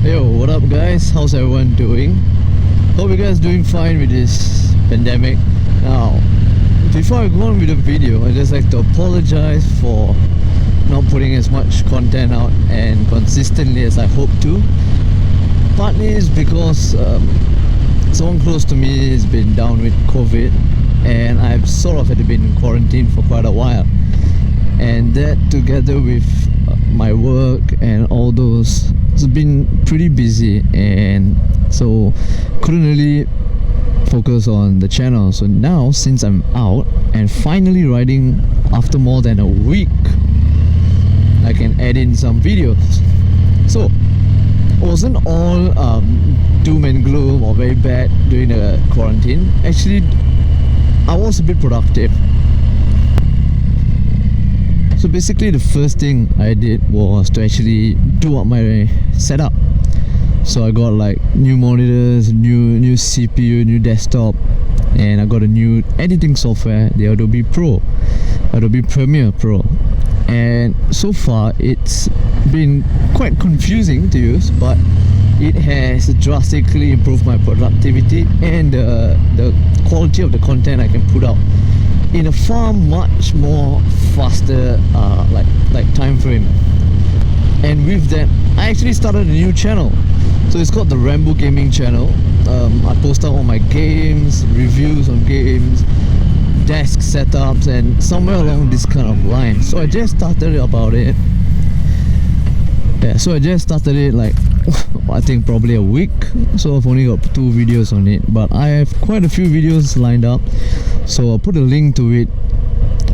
Yo, what up guys? How's everyone doing? Hope you guys doing fine with this pandemic. Now, before I go on with the video, I'd just like to apologize for not putting as much content out and consistently as I hope to. Partly is because someone close to me has been down with COVID and I've sort of had to be in quarantine for quite a while, and that together with my work and all those, it's been pretty busy, and so couldn't really focus on the channel. So now, since I'm out and finally riding after more than a week, I can add in some videos. So it wasn't all doom and gloom or very bad during the quarantine. Actually, I was a bit productive. So basically the first thing I did was to actually do up my setup. So I got like new monitors, new CPU, new desktop, and I got a new editing software, the Adobe Premiere Pro. And so far it's been quite confusing to use, but it has drastically improved my productivity and the quality of the content I can put out in a far much more faster like time frame. And with that, I actually started a new channel. So it's called the Rambo Gaming Channel. I post out all my games, reviews on games, desk setups, and somewhere along this kind of line. So I just started about it. Yeah, so I just started it like I think probably a week. So I've only got 2 videos on it, but I have quite a few videos lined up. So I'll put a link to it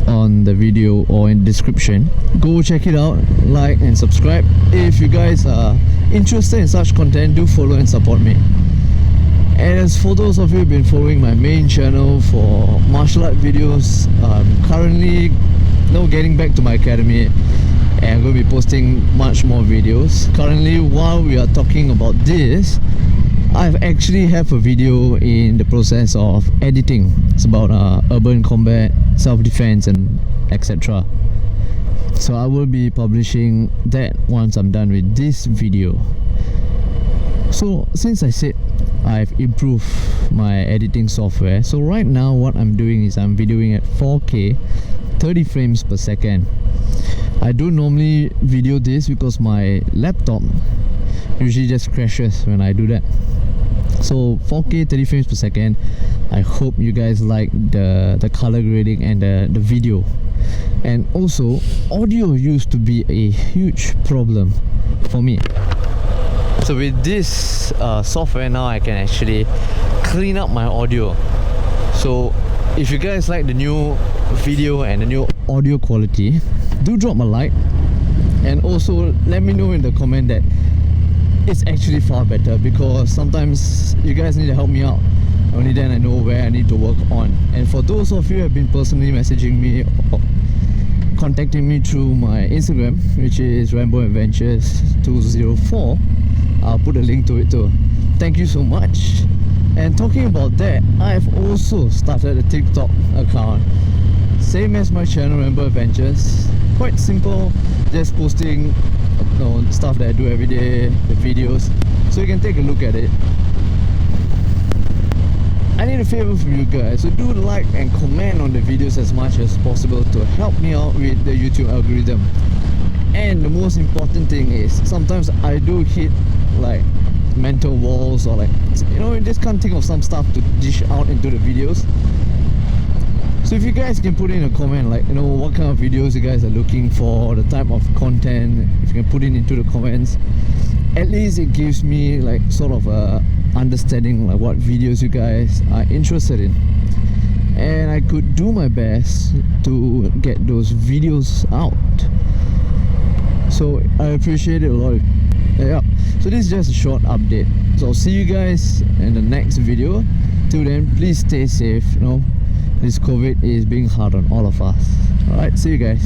on the video or in the description. Go check it out, like and subscribe. If you guys are interested in such content, do follow and support me. And as for those of you who've been following my main channel for martial art videos, currently getting back to my academy, and I'm going to be posting much more videos. Currently, while we are talking about this, I actually have a video in the process of editing. It's about urban combat, self-defense and etc. So I will be publishing that once I'm done with this video. So since I said I've improved my editing software, so right now what I'm doing is I'm videoing at 4K 30 frames per second. I don't normally video this because my laptop usually just crashes when I do that. So 4K 30 frames per second. I hope you guys like the color grading and the video. And also, audio used to be a huge problem for me. So with this software now, I can actually clean up my audio. So if you guys like the new video and the new audio quality, do drop a like, and also let me know in the comment that it's actually far better, because sometimes you guys need to help me out. Only then I know where I need to work on. And for those of you who have been personally messaging me or contacting me through my Instagram, which is Rambo Adventures 204, I'll put a link to it too. Thank you so much. And talking about that, I've also started a TikTok account, same as my channel Rambo Adventures. Quite simple, just posting stuff that I do every day, the videos, so you can take a look at it. I need a favor from you guys, so do like and comment on the videos as much as possible to help me out with the YouTube algorithm. And the most important thing is, sometimes I do hit like mental walls, or like, you just can't think of some stuff to dish out into the videos. So if you guys can put in a comment like, what kind of videos you guys are looking for, the type of content, if you can put it into the comments, at least it gives me like sort of a understanding like what videos you guys are interested in, and I could do my best to get those videos out. So I appreciate it a lot. Yeah, so this is just a short update. So I'll see you guys in the next video. Till then, please stay safe. This COVID is being hard on all of us. Alright, see you guys.